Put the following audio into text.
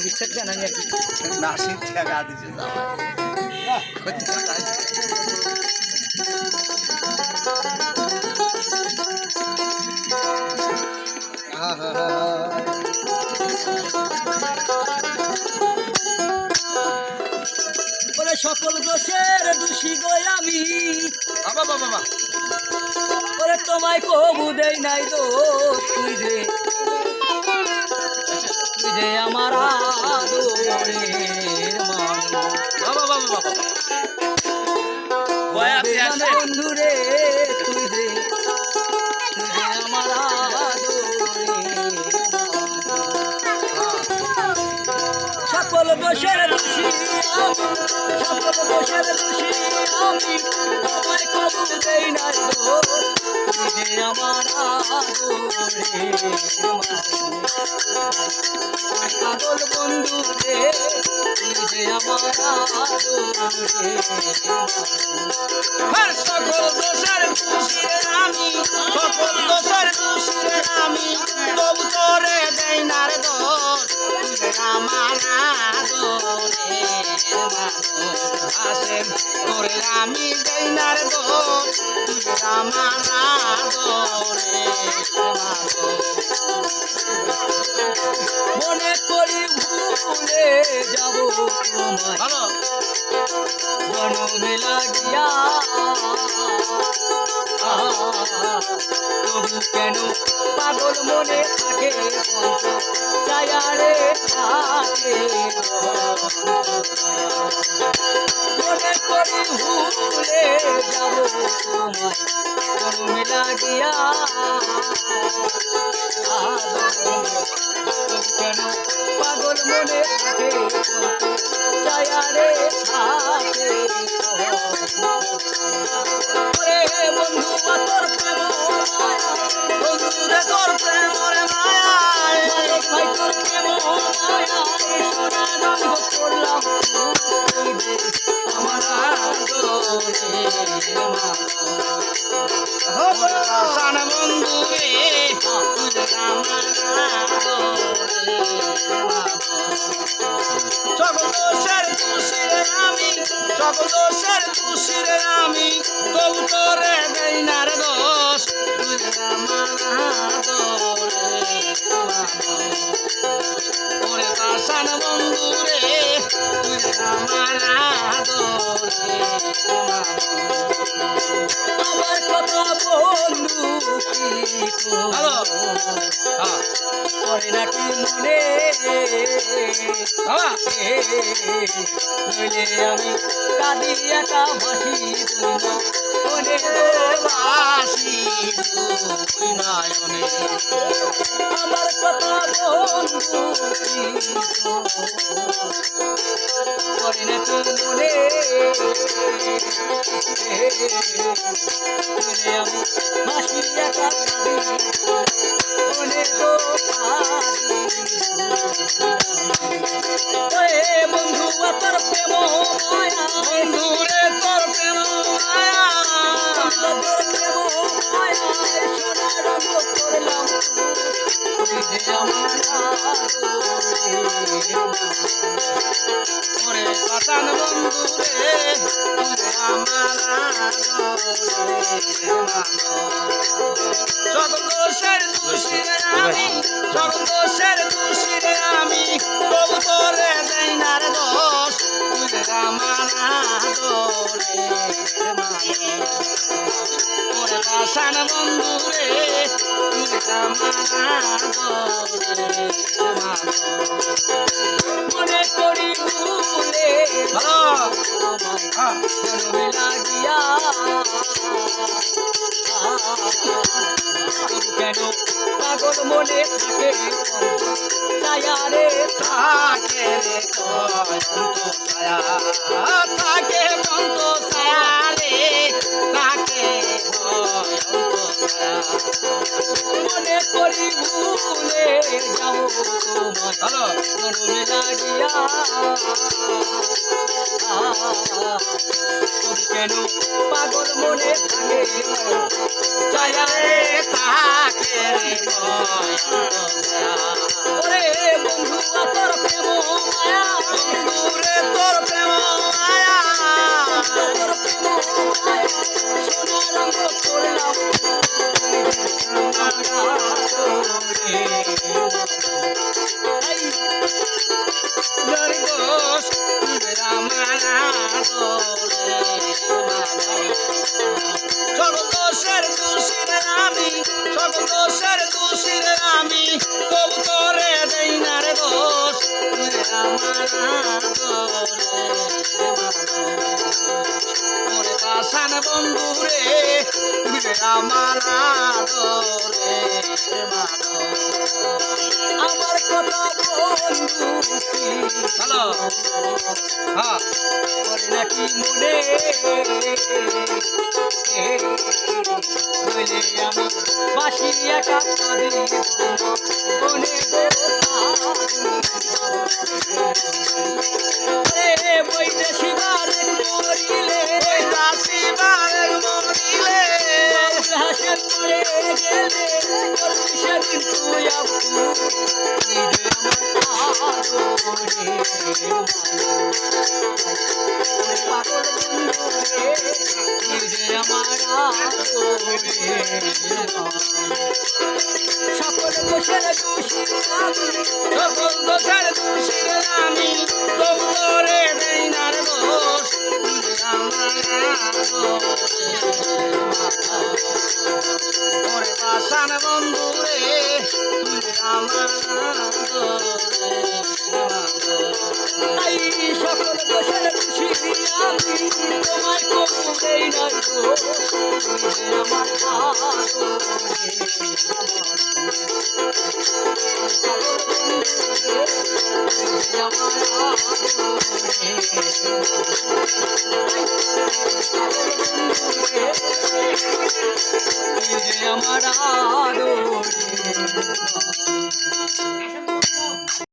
বিশ্বাস জানা যায় নাসির টাকা দিছে সকল দোষের দোষী গো আমি বাবা বাবা ওরে তোমায় কবু দেই নাই দোষ তুই যে আমার আদরের মানুষ বাবা বাবা বাবা বন্ধু রে তুই যে আমার আদরের সকল দোষের দোষী সকল দোষের দোষী আমি তোমায় কবু দেই নাই দোষ তুই যে আমার আদরের পাগল বন্ধু রে তুই যে আমার আদরের সকল দোষের দোষীরে আমি সকল দোষের দোষীরে আমি তবু তোরে দেই না রে দোষ আমার আদরের মানুষ আসে তোরে আমি দেই না রে দোষ আমার আদরের মনে করি ভুলে যাব তোমায় ভালো জনমে লাগিয়া তবু কেন পাগল মনে থাকে ছায়ারে থাকে মনে করি ভুলে যাব তোমায় জনমে লাগিয়া কেন পাগল মনে থাকে ছায়ারে থাকে বন্ধু তোর প্রেম বন্ধুরে তোর প্রেমরে মায়া ভাই তোর প্রেম সোনা রঙ করলাম আমার সান বন্ধু রে সকল দোষের খুশিরে আমি সকল দোষের খুশিরে আমি তবু তোরে দেই না রে দোষ তুই আমার ওরে পাশান বন্ধু রে তুই আমার আমার কথা বন্ধু হ্যালো করে নাকি মনে বাবা নইলে আমি কাঁদি একা ভাসি মনে বাসি তুই নয়নে আমার কথা বন্ধু করে নাকি মনে আমি ভাসি একা মনে তো বন্ধু তোর প্রেম মায়া বন্ধুরে তোর প্রেম মায়া তোর প্রেম মায়া সোনা রঙ করলাম তুই যে আমার ওরে পাশান বন্ধুরে তুই আমার সকল দোষের দোষীরে আমি সকল দোষের দোষীরে আমি তবু তোরে দেই না রে দোষ তুই আমার ওরে পাশান বন্ধুরে তুই আমার মনে করি ভুলে ভালো জনমে লাগিয়া কেন পাগল মনে থাকে ছায়ারে থাকে রে কয়ন্ত ছায়া থাকে কন্ত ছায়া রে থাকে কয়ন্ত ছায়া মনে করি ভুলে যাব তোমায় ভালো জনমে লাগিয়া কেন পাগল মনে থাকে ছায়া রে থাকে রে কয়ন্ত ছায়া ওরে বন্ধু তোর প্রেম যার দোষ তুই আমার আদরে সকল দোষের দোষী রে আমি, সকল দোষের দোষী রে আমি, তবু তোরে দেই না রে দোষ তুই আমার আদরে ওরে পাশান বন্ধু রে তুই আমার আদরে আমার কথা বন্ধু কি হ্যালো হ্যাঁ করে নাকি মনে বলে আমি বাসি একা কাঁদি মনে রে বৈদেশি বারে মরিলে ওই দাসী বারের মরিলে হাসের পরে গেলে করবি সেদিন তুই আপু পাগল বন্ধু রে আমার সকল দোষের দোষী আমি সকল দোষের দোষী রে আমি, তবু তোরে দেই না রে দোষ তুই আমার আদরে ওরে পাশান বন্ধু রে তুই আমার আদরে তাই সকল দোষের দোষী আমি তোমায় কবু দেই না গো আমার আমার আদরে